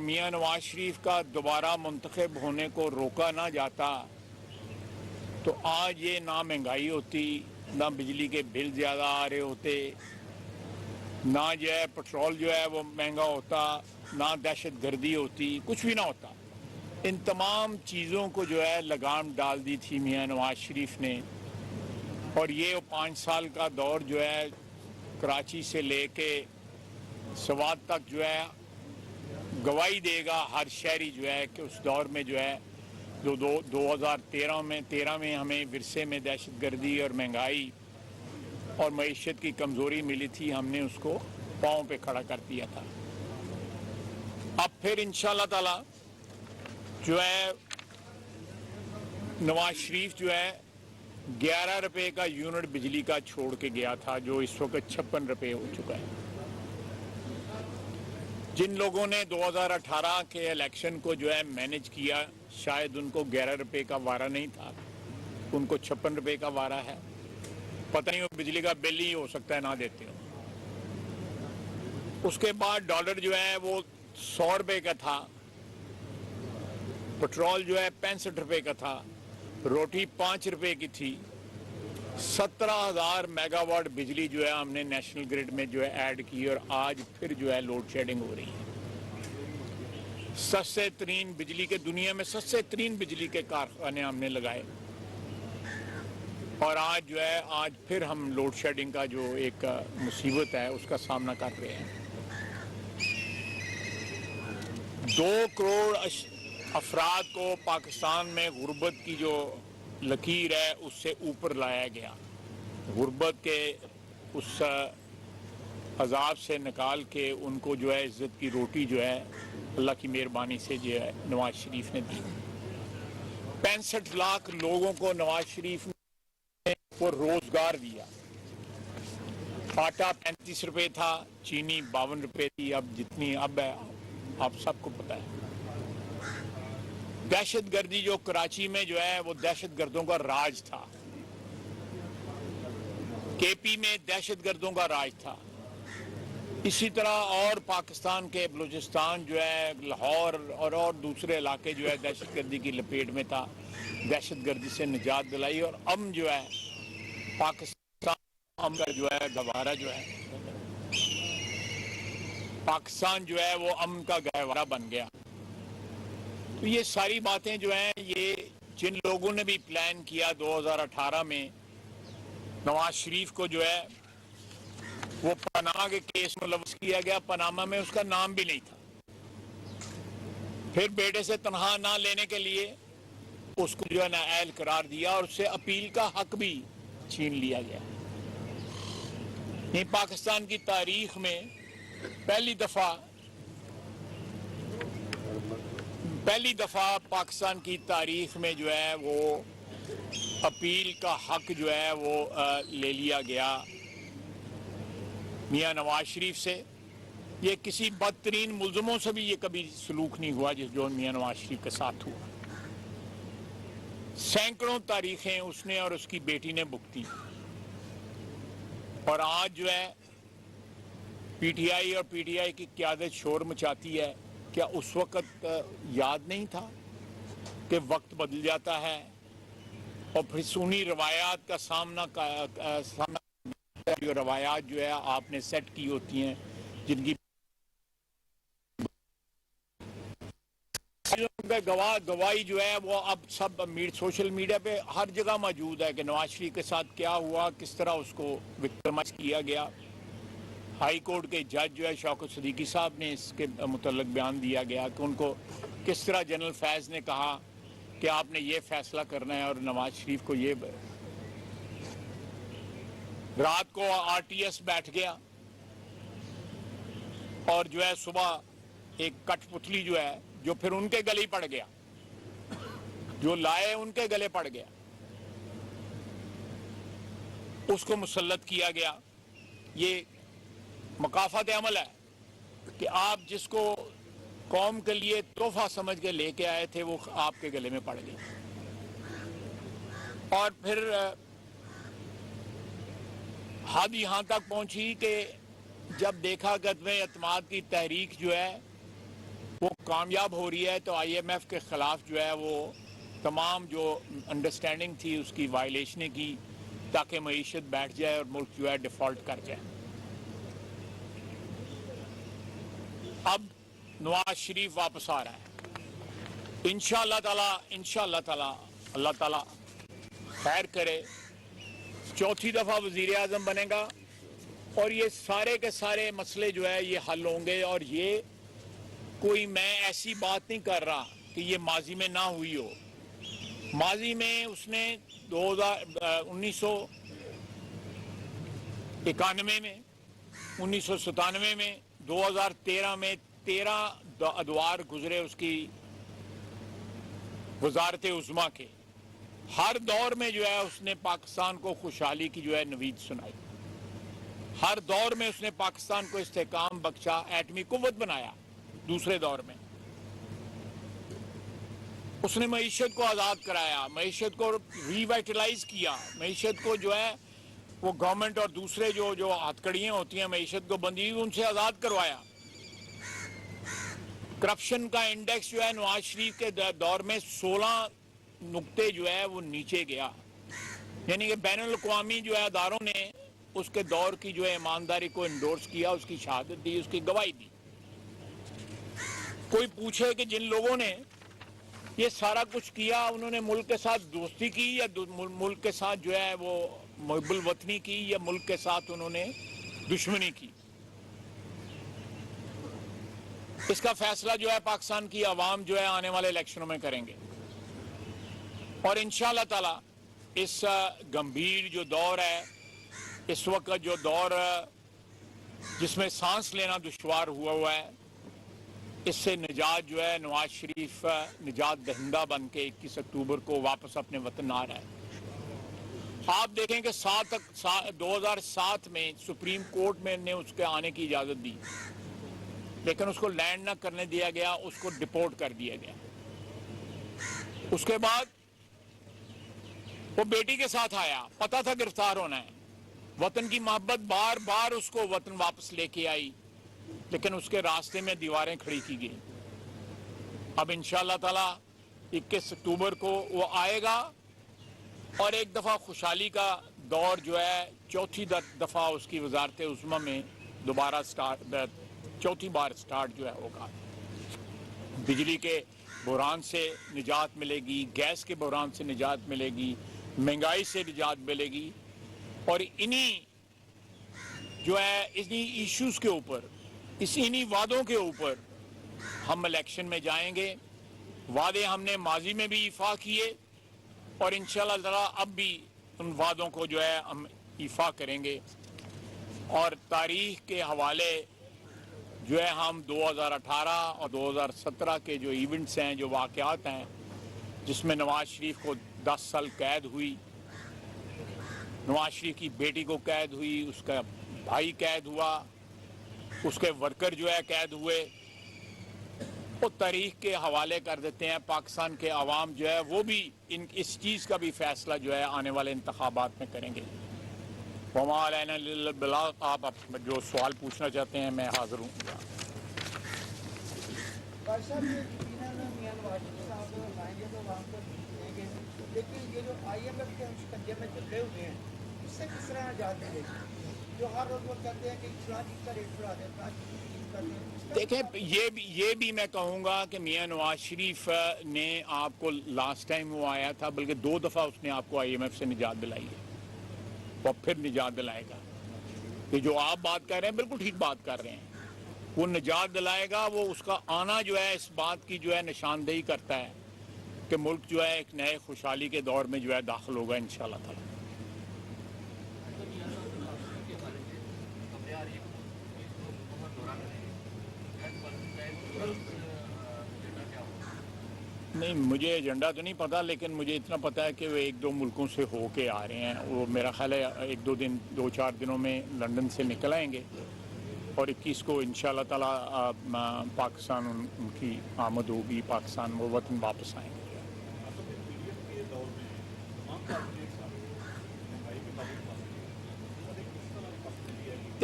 میاں نواز شریف کا دوبارہ منتخب ہونے کو روکا نہ جاتا تو آج یہ نہ مہنگائی ہوتی، نہ بجلی کے بل زیادہ آ رہے ہوتے، نہ جو ہے پٹرول جو ہے وہ مہنگا ہوتا، نہ دہشت گردی ہوتی، کچھ بھی نہ ہوتا۔ ان تمام چیزوں کو جو ہے لگام ڈال دی تھی میاں نواز شریف نے، اور یہ 5 سال کا دور جو ہے کراچی سے لے کے سوات تک جو ہے گواہی دے گا ہر شہری جو ہے کہ اس دور میں جو ہے جو 2013 میں ہمیں ورثے میں دہشت گردی اور مہنگائی اور معیشت کی کمزوری ملی تھی، ہم نے اس کو پاؤں پہ کھڑا کر دیا تھا۔ اب پھر انشاءاللہ تعالی جو ہے نواز شریف جو ہے 11 روپے کا یونٹ بجلی کا چھوڑ کے گیا تھا، جو اس وقت 56 روپے ہو چکا ہے۔ جن لوگوں نے 2018 کے الیکشن کو جو ہے مینج کیا، شاید ان کو 11 روپے کا وعدہ نہیں تھا، ان کو 56 روپے کا وعدہ ہے۔ پتہ نہیں وہ بجلی کا بل ہی ہو سکتا ہے نہ دیتے ہو۔ اس کے بعد ڈالر جو ہے وہ 100 روپے کا تھا، پٹرول جو ہے 65 روپے کا تھا، روٹی 5 روپے کی تھی۔ 17,000 میگا واٹ بجلی جو ہے ہم نے نیشنل گریڈ میں جو ہے ایڈ کی، اور آج پھر جو ہے لوڈ شیڈنگ ہو رہی ہے۔ سستے ترین بجلی کے، دنیا میں سستے ترین بجلی کے کارخانے ہم نے لگائے، اور آج جو ہے پھر ہم لوڈ شیڈنگ کا جو ایک مصیبت ہے اس کا سامنا کر رہے ہیں۔ 2 کروڑ افراد کو پاکستان میں غربت کی جو لکیر ہے اس سے اوپر لایا گیا، غربت کے اس عذاب سے نکال کے ان کو جو ہے عزت کی روٹی جو ہے اللہ کی مہربانی سے جو ہے نواز شریف نے دی۔ 65 لاکھ لوگوں کو نواز شریف نے وہ روزگار دیا۔ آٹا 35 روپے تھا، چینی 52 روپے تھی، اب جتنی اب ہے آپ سب کو پتہ ہے۔ دہشت گردی جو کراچی میں جو ہے وہ دہشت گردوں کا راج تھا، کے پی میں دہشت گردوں کا راج تھا، اسی طرح اور پاکستان کے بلوچستان جو ہے لاہور اور دوسرے علاقے جو ہے دہشت گردی کی لپیٹ میں تھا۔ دہشت گردی سے نجات دلائی، اور امن جو ہے پاکستان امن کا جو ہے گہوارہ جو ہے پاکستان جو ہے وہ امن کا گہوارہ بن گیا۔ تو یہ ساری باتیں جو ہیں یہ جن لوگوں نے بھی پلان کیا 2018 میں نواز شریف کو جو ہے وہ پاناما کے کیس ملوث کیا گیا، پاناما میں اس کا نام بھی نہیں تھا، پھر بیٹے سے تنہا نہ لینے کے لیے اس کو جو ہے نااہل قرار دیا اور اس سے اپیل کا حق بھی چھین لیا گیا۔ یہ پاکستان کی تاریخ میں پہلی دفعہ پاکستان کی تاریخ میں جو ہے وہ اپیل کا حق جو ہے وہ لے لیا گیا میاں نواز شریف سے۔ یہ کسی بدترین ملزموں سے بھی یہ کبھی سلوک نہیں ہوا جو میاں نواز شریف کے ساتھ ہوا۔ سینکڑوں تاریخیں اس نے اور اس کی بیٹی نے بھگتی، اور آج جو ہے پی ٹی آئی اور پی ٹی آئی کی قیادت شور مچاتی ہے۔ کیا اس وقت یاد نہیں تھا کہ وقت بدل جاتا ہے اور پھر سنی روایات کا سامنا جو روایات جو ہے آپ نے سیٹ کی ہوتی ہیں، جن کی گواہی جو ہے وہ اب سب سوشل میڈیا پہ ہر جگہ موجود ہے کہ نواز شریف کے ساتھ کیا ہوا، کس طرح اس کو وکٹمائز کیا گیا۔ ہائی کورٹ کے جج جو ہے شوکت صدیقی صاحب نے اس کے متعلق بیان دیا گیا کہ ان کو کس طرح جنرل فیض نے کہا کہ آپ نے یہ فیصلہ کرنا ہے، اور نواز شریف کو یہ رات کو آر ٹی ایس بیٹھ گیا اور جو ہے صبح ایک کٹ پتلی جو ہے جو پھر ان کے گلے ہی پڑ گیا، جو لائے ان کے گلے پڑ گیا، اس کو مسلط کیا گیا۔ یہ مکافات عمل ہے کہ آپ جس کو قوم کے لیے تحفہ سمجھ کے لے کے آئے تھے وہ آپ کے گلے میں پڑ گئی۔ اور پھر حد یہاں تک پہنچی کہ جب دیکھا کہ عدم اعتماد کی تحریک جو ہے وہ کامیاب ہو رہی ہے تو IMF کے خلاف جو ہے وہ تمام جو انڈرسٹینڈنگ تھی اس کی وائلیشنیں کی تاکہ معیشت بیٹھ جائے اور ملک جو ہے ڈیفالٹ کر جائے. اب نواز شریف واپس آ رہا ہے انشاءاللہ تعالی اللہ تعالی خیر کرے چوتھی دفعہ وزیر اعظم بنے گا اور یہ سارے کے سارے مسئلے جو ہے یہ حل ہوں گے. اور یہ کوئی میں ایسی بات نہیں کر رہا کہ یہ ماضی میں نہ ہوئی ہو. ماضی میں اس نے 1991 میں 1997 میں 2013 میں 13 ادوار گزرے اس کی وزارت عظمیٰ کے. ہر دور میں جو ہے اس نے پاکستان کو خوشحالی کی جو ہے نوید سنائی. ہر دور میں اس نے پاکستان کو استحکام بخشا, ایٹمی قوت بنایا. دوسرے دور میں اس نے معیشت کو آزاد کرایا, معیشت کو ری وائٹلائز کیا, معیشت کو جو ہے وہ گورنمنٹ اور دوسرے جو ہتھکڑیاں ہوتی ہیں معیشت کو بندی ان سے آزاد کروایا. کرپشن کا انڈیکس جو ہے نواز شریف کے دور میں 16 نقطے جو ہے وہ نیچے گیا. یعنی کہ بین الاقوامی جو ہے اداروں نے اس کے دور کی جو ہے ایمانداری کو انڈورس کیا, اس کی شہادت دی, اس کی گواہی دی. کوئی پوچھے کہ جن لوگوں نے یہ سارا کچھ کیا انہوں نے ملک کے ساتھ دوستی کی یا ملک کے ساتھ جو ہے وہ محب الوطنی کی یا ملک کے ساتھ انہوں نے دشمنی کی, اس کا فیصلہ جو ہے پاکستان کی عوام جو ہے آنے والے الیکشنوں میں کریں گے. اور انشاءاللہ تعالی اس گمبھیر جو دور ہے, اس وقت جو دور جس میں سانس لینا دشوار ہوا ہے, اس سے نجات جو ہے نواز شریف نجات دہندہ بن کے 21 اکتوبر کو واپس اپنے وطن آ رہا ہے. آپ دیکھیں کہ 2007 میں سپریم کورٹ میں نے اس کے آنے کی اجازت دی, لیکن اس کو لینڈ نہ کرنے دیا گیا, اس کو ڈپورٹ کر دیا گیا. اس کے بعد وہ بیٹی کے ساتھ آیا, پتہ تھا گرفتار ہونا ہے, وطن کی محبت بار بار اس کو وطن واپس لے کے آئی, لیکن اس کے راستے میں دیواریں کھڑی کی گئی. اب انشاءاللہ تعالی 21 اکتوبر کو وہ آئے گا اور ایک دفعہ خوشحالی کا دور جو ہے چوتھی دفعہ اس کی وزارت عظمیٰ میں دوبارہ چوتھی بار سٹارٹ جو ہے ہوگا. بجلی کے بحران سے نجات ملے گی, گیس کے بحران سے نجات ملے گی, مہنگائی سے نجات ملے گی. اور انہی جو ہے انہی ایشوز کے اوپر, انہی وعدوں کے اوپر ہم الیکشن میں جائیں گے. وعدے ہم نے ماضی میں بھی ایفا کیے اور انشاءاللہ تعالی اب بھی ان وعدوں کو جو ہے ہم ایفا کریں گے. اور تاریخ کے حوالے جو ہے ہم 2018 اور 2017 کے جو ایونٹس ہیں, جو واقعات ہیں, جس میں نواز شریف کو 10 سال قید ہوئی, نواز شریف کی بیٹی کو قید ہوئی, اس کا بھائی قید ہوا, اس کے ورکر جو ہے قید ہوئے, وہ تاریخ کے حوالے کر دیتے ہیں. پاکستان کے عوام جو ہے وہ بھی اس چیز کا بھی فیصلہ جو ہے آنے والے انتخابات میں کریں گے. وما علینا الا البلاغ. آپ جو سوال پوچھنا چاہتے ہیں میں حاضر ہوں. لیکن یہ جو IMF کے ہم شکنجے میں چل رہے ہوئے ہیں اس سے کس طرح نجات ملے گی؟ جو ہر روز وہ کہتے ہیں کہ فلاں چیز کا ریٹ بڑھا دیں, فلاں چیز کا ریٹ. دیکھیں یہ بھی میں کہوں گا کہ میاں نواز شریف نے آپ کو لاسٹ ٹائم وہ آیا تھا, بلکہ 2 دفعہ اس نے آپ کو IMF سے نجات دلائی ہے, وہ پھر نجات دلائے گا. یہ جو آپ بات کر رہے ہیں بالکل ٹھیک بات کر رہے ہیں, وہ نجات دلائے گا. وہ اس کا آنا جو ہے اس بات کی جو ہے نشاندہی کرتا ہے کہ ملک جو ہے ایک نئے خوشحالی کے دور میں جو ہے داخل ہوگا انشاءاللہ تعالی. نہیں, مجھے ایجنڈا تو نہیں پتا, لیکن مجھے اتنا پتا ہے کہ وہ 1-2 ملکوں سے ہو کے آ رہے ہیں. وہ میرا خیال ہے 2-4 دنوں میں لندن سے نکل آئیں گے اور 21 کو انشاءاللہ تعالی پاکستان ان کی آمد ہوگی, پاکستان وہ وطن واپس آئیں گے.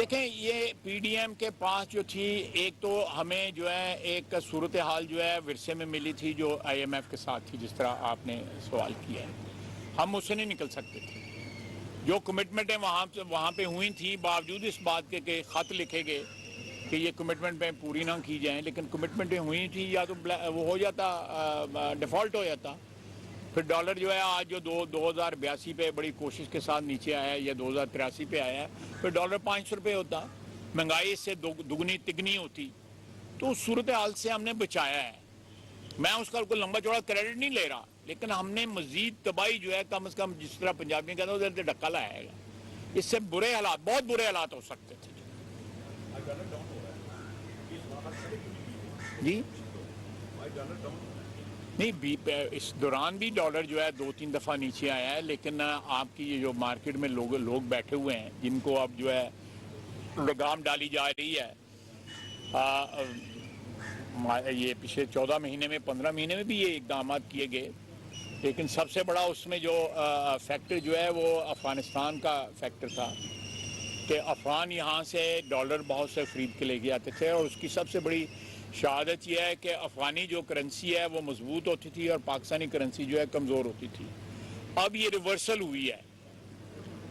دیکھیں یہ پی ڈی ایم کے پاس جو تھی، ایک تو ہمیں جو ہے ایک صورتحال جو ہے ورثے میں ملی تھی جو آئی ایم ایف کے ساتھ تھی، جس طرح آپ نے سوال کیا ہے، ہم اس سے نہیں نکل سکتے تھے۔ جو کمٹمنٹیں وہاں پہ ہوئی تھیں، باوجود اس بات کے کہ خط لکھے گئے کہ یہ کمٹمنٹیں پوری نہ کی جائیں، لیکن کمٹمنٹیں ہوئی تھیں، یا تو وہ ہو جاتا، ڈیفالٹ ہو جاتا، پھر ڈالر جو ہے آج جو 2082 پہ بڑی کوشش کے ساتھ نیچے آیا ہے، یا 2083 پہ آیا ہے، پھر ڈالر 500 روپے ہوتا، مہنگائی اس سے دگنی تگنی ہوتی، تو اس صورتحال سے ہم نے بچایا ہے۔ میں اس کا کوئی لمبا چوڑا کریڈٹ نہیں لے رہا، لیکن ہم نے مزید تباہی جو ہے کم از کم، جس طرح پنجابی کہتے ہیں، ادھر سے ڈھکا لایا گا۔ اس سے برے حالات، بہت برے حالات ہو سکتے تھے۔ جی نہیں، اس دوران بھی ڈالر جو ہے 2-3 دفعہ نیچے آیا ہے، لیکن آپ کی یہ جو مارکیٹ میں لوگ بیٹھے ہوئے ہیں، جن کو اب جو ہے لگام ڈالی جا رہی ہے، یہ پچھلے 14 مہینے میں 15 مہینے میں بھی یہ اقدامات کیے گئے، لیکن سب سے بڑا اس میں جو فیکٹر جو ہے وہ افغانستان کا فیکٹر تھا، کہ افغان یہاں سے ڈالر بہت سے خرید کے لے کے آتے تھے، اور اس کی سب سے بڑی شہادت یہ ہے کہ افغانی جو کرنسی ہے وہ مضبوط ہوتی تھی اور پاکستانی کرنسی جو ہے کمزور ہوتی تھی۔ اب یہ ریورسل ہوئی ہے،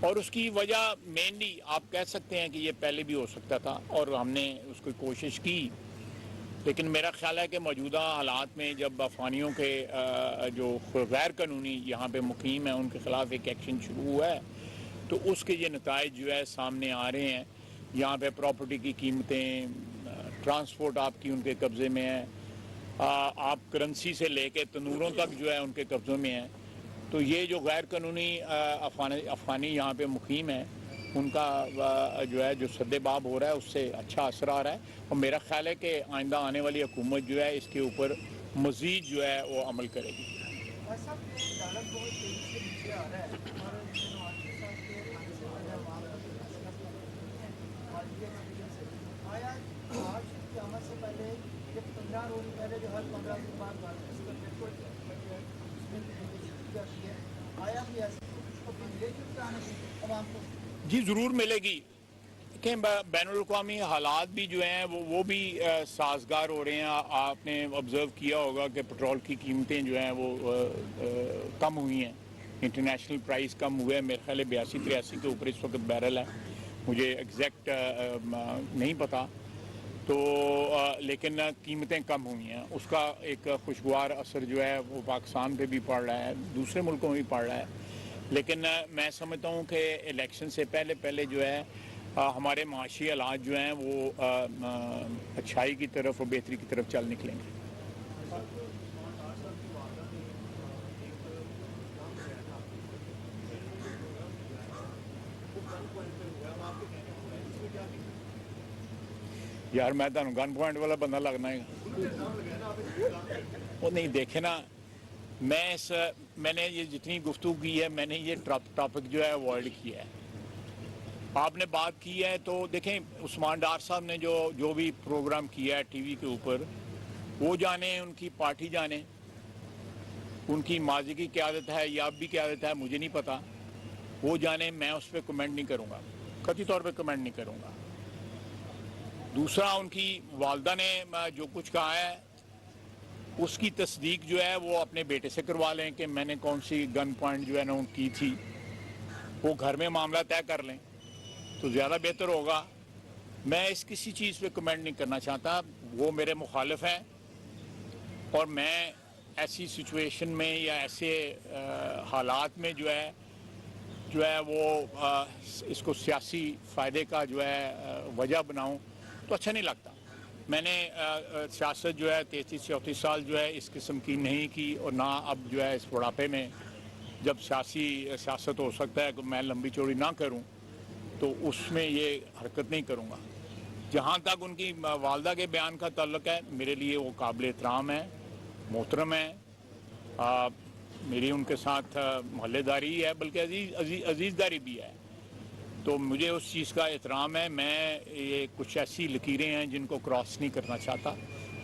اور اس کی وجہ مینلی آپ کہہ سکتے ہیں کہ یہ پہلے بھی ہو سکتا تھا، اور ہم نے اس کی کوشش کی، لیکن میرا خیال ہے کہ موجودہ حالات میں جب افغانیوں کے جو غیر قانونی یہاں پہ مقیم ہیں ان کے خلاف ایک ایکشن شروع ہوا ہے، تو اس کے یہ نتائج جو ہے سامنے آ رہے ہیں۔ یہاں پہ پراپرٹی کی قیمتیں، ٹرانسپورٹ آپ کی ان کے قبضے میں ہے، آپ کرنسی سے لے کے تنوروں تک جو ہے ان کے قبضوں میں ہے۔ تو یہ جو غیر قانونی افغانی یہاں پہ مقیم ہیں، ان کا جو ہے جو سد باب ہو رہا ہے، اس سے اچھا اثر آ رہا ہے، اور میرا خیال ہے کہ آئندہ آنے والی حکومت جو ہے اس کے اوپر مزید جو ہے وہ عمل کرے گی۔ ایسا ڈالر بہت تیزی سے نیچے آ رہا ہے، اور نواز کے ساتھ کے آنے سے پہلے وہاں آیا آج قیامت سے پہلے یہ 15 روز پہلے جو ہر 15 دن بعد اس کا پیٹرول اس میں جاتی ہے، آیا بھی ایسے کچھ کو بھی ملے گی عوام کو؟ جی ضرور ملے گی۔ دیکھیں بین الاقوامی حالات بھی جو ہیں وہ بھی سازگار ہو رہے ہیں۔ آپ نے آبزرو کیا ہوگا کہ پٹرول کی قیمتیں جو ہیں وہ کم ہوئی ہیں، انٹرنیشنل پرائز کم ہوئے ہیں، میرے خیال ہے 82-83 کے اوپر اس وقت بیرل ہے، مجھے ایگزیکٹ نہیں پتا، تو لیکن قیمتیں کم ہوئی ہیں، اس کا ایک خوشگوار اثر جو ہے وہ پاکستان پہ بھی پڑ رہا ہے، دوسرے ملکوں میں بھی پڑ رہا ہے۔ لیکن میں سمجھتا ہوں کہ الیکشن سے پہلے جو ہے ہمارے معاشی حالات جو ہیں وہ اچھائی کی طرف اور بہتری کی طرف چل نکلیں گے۔ یار میں تو گن پوائنٹ والا بندہ لگنا ہے، وہ نہیں دیکھے نا، میں نے یہ جتنی گفتگو کی ہے، میں نے یہ ٹاپک جو ہے اوائڈ کیا ہے۔ آپ نے بات کی ہے تو دیکھیں، عثمان ڈار صاحب نے جو بھی پروگرام کیا ہے ٹی وی کے اوپر، وہ جانے، ان کی پارٹی جانے، ان کی ماضی کی قیادت ہے یا اب بھی قیادت ہے مجھے نہیں پتا، وہ جانے، میں اس پہ کمنٹ نہیں کروں گا، قطعی طور پہ کمنٹ نہیں کروں گا۔ دوسرا، ان کی والدہ نے جو کچھ کہا ہے اس کی تصدیق جو ہے وہ اپنے بیٹے سے کروا لیں کہ میں نے کون سی گن پوائنٹ جو ہے نا کی تھی، وہ گھر میں معاملہ طے کر لیں تو زیادہ بہتر ہوگا۔ میں کسی چیز پہ کمنٹ نہیں کرنا چاہتا، وہ میرے مخالف ہیں، اور میں ایسی سچویشن میں یا ایسے حالات میں جو ہے وہ اس کو سیاسی فائدے کا جو ہے وجہ بناؤں تو اچھا نہیں لگتا۔ میں نے سیاست جو ہے 33-34 سال جو ہے اس قسم کی نہیں کی، اور نہ اب جو ہے اس بڑھاپے میں جب سیاست ہو سکتا ہے کہ میں لمبی چوڑی نہ کروں تو اس میں یہ حرکت نہیں کروں گا۔ جہاں تک ان کی والدہ کے بیان کا تعلق ہے، میرے لیے وہ قابل احترام ہے، محترم ہے، میری ان کے ساتھ محلے داری ہے، بلکہ عزیز داری بھی ہے، تو مجھے اس چیز کا احترام ہے۔ میں یہ کچھ ایسی لکیریں ہیں جن کو کراس نہیں کرنا چاہتا،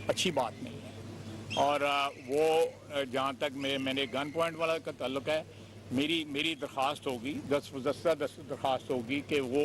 اچھی بات نہیں ہے۔ اور وہ جہاں تک میں نے گن پوائنٹ والا کا تعلق ہے، میری درخواست ہوگی، درخواست ہوگی کہ وہ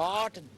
8,